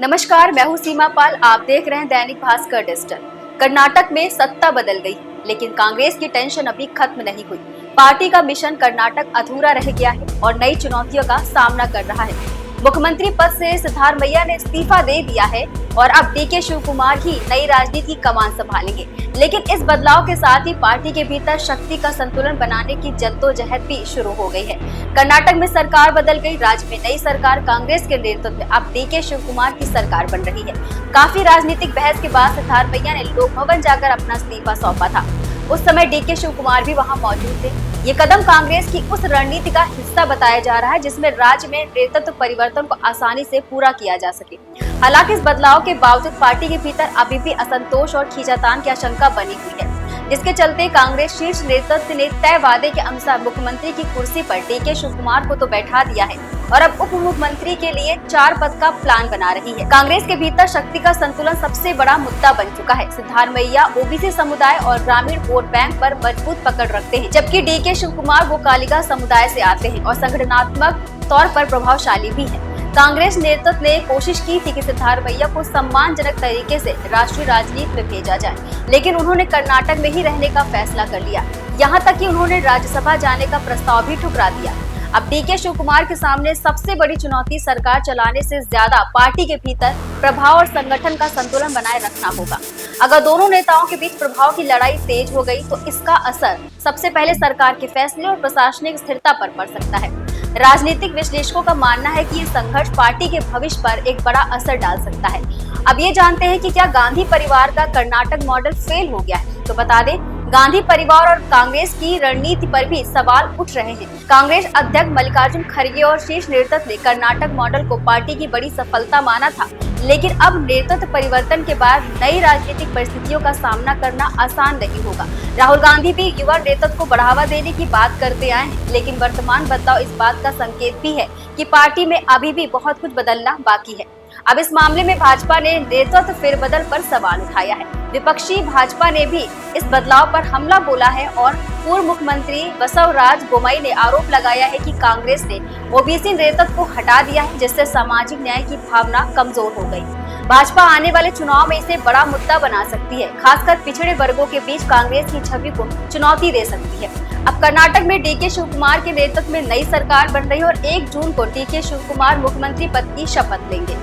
नमस्कार, मैं हूं सीमा पाल। आप देख रहे हैं दैनिक भास्कर डिजिटल। कर्नाटक में सत्ता बदल गई, लेकिन कांग्रेस की टेंशन अभी खत्म नहीं हुई। पार्टी का मिशन कर्नाटक अधूरा रह गया है और नई चुनौतियों का सामना कर रहा है। मुख्यमंत्री पद से सिद्धारमैया ने इस्तीफा दे दिया है और अब डीके शिवकुमार ही नई राजनीति की कमान संभालेंगे। लेकिन इस बदलाव के साथ ही पार्टी के भीतर शक्ति का संतुलन बनाने की जद्दोजहद भी शुरू हो गई है। कर्नाटक में सरकार बदल गई, राज्य में नई सरकार कांग्रेस के नेतृत्व में अब डीके शिवकुमार की सरकार बन रही है। काफी राजनीतिक बहस के बाद सिद्धारमैया ने लोक भवन जाकर अपना इस्तीफा सौंपा था। उस समय डीके शिवकुमार भी वहां मौजूद थे। ये कदम कांग्रेस की उस रणनीति का हिस्सा बताया जा रहा है जिसमें राज्य में नेतृत्व परिवर्तन को आसानी से पूरा किया जा सके। हालांकि इस बदलाव के बावजूद पार्टी के भीतर अभी भी असंतोष और खींचातान की आशंका बनी हुई है, जिसके चलते कांग्रेस शीर्ष नेतृत्व ने तय वादे के अनुसार मुख्यमंत्री की कुर्सी पर डीके शिवकुमार को तो बैठा दिया है और अब उप मुख्यमंत्री के लिए 4 पद का प्लान बना रही है। कांग्रेस के भीतर शक्ति का संतुलन सबसे बड़ा मुद्दा बन चुका है। सिद्धारमैया ओबीसी समुदाय और ग्रामीण वोट बैंक पर मजबूत पकड़ रखते हैं, जबकि डीके शिवकुमार वो कालिका समुदाय से आते हैं और संगठनात्मक तौर पर प्रभावशाली भी है। कांग्रेस नेतृत्व ने कोशिश की थी कि सिद्धारमैया को सम्मानजनक तरीके से राष्ट्रीय राजनीति में भेजा जाए, लेकिन उन्होंने कर्नाटक में ही रहने का फैसला कर लिया। यहाँ तक कि उन्होंने राज्यसभा जाने का प्रस्ताव भी ठुकरा दिया। अब डीके शिवकुमार के सामने सबसे बड़ी चुनौती सरकार चलाने से ज्यादा पार्टी के भीतर प्रभाव और संगठन का संतुलन बनाए रखना होगा। अगर दोनों नेताओं के बीच प्रभाव की लड़ाई तेज हो गई तो इसका असर सबसे पहले सरकार के फैसले और प्रशासनिक स्थिरता पर पड़ सकता है। राजनीतिक विश्लेषकों का मानना है कि ये संघर्ष पार्टी के भविष्य पर एक बड़ा असर डाल सकता है। अब ये जानते हैं कि क्या गांधी परिवार का कर्नाटक मॉडल फेल हो गया है? तो बता दें, गांधी परिवार और कांग्रेस की रणनीति पर भी सवाल उठ रहे हैं। कांग्रेस अध्यक्ष मल्लिकार्जुन खड़गे और शीर्ष नेतृत्व ने कर्नाटक मॉडल को पार्टी की बड़ी सफलता माना था, लेकिन अब नेतृत्व परिवर्तन के बाद नई राजनीतिक परिस्थितियों का सामना करना आसान नहीं होगा। राहुल गांधी भी युवा नेतृत्व को बढ़ावा देने की बात करते आए हैं, लेकिन वर्तमान बदलाव इस बात का संकेत भी है कि पार्टी में अभी भी बहुत कुछ बदलना बाकी है। अब इस मामले में भाजपा ने नेतृत्व फेरबदल पर सवाल उठाया है। विपक्षी भाजपा ने भी इस बदलाव पर हमला बोला है और पूर्व मुख्यमंत्री बसवराज बोम्मई ने आरोप लगाया है कि कांग्रेस ने ओबीसी नेतृत्व को हटा दिया है, जिससे सामाजिक न्याय की भावना कमजोर हो गई। भाजपा आने वाले चुनाव में इसे बड़ा मुद्दा बना सकती है, खासकर पिछड़े वर्गों के बीच कांग्रेस की छवि को चुनौती दे सकती है। अब कर्नाटक में डीके शिवकुमार के नेतृत्व में नई सरकार बन रही है और 1 जून को डीके शिवकुमार मुख्यमंत्री पद की शपथ लेंगे।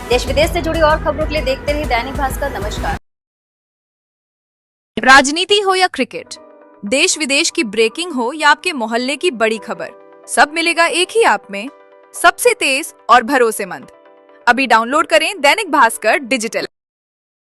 देश विदेश से जुड़ी और खबरों के लिए देखते रहिए दैनिक भास्कर। नमस्कार। राजनीति हो या क्रिकेट, देश विदेश की ब्रेकिंग हो या आपके मोहल्ले की बड़ी खबर, सब मिलेगा एक ही ऐप में, सबसे तेज और भरोसेमंद। अभी डाउनलोड करें दैनिक भास्कर डिजिटल।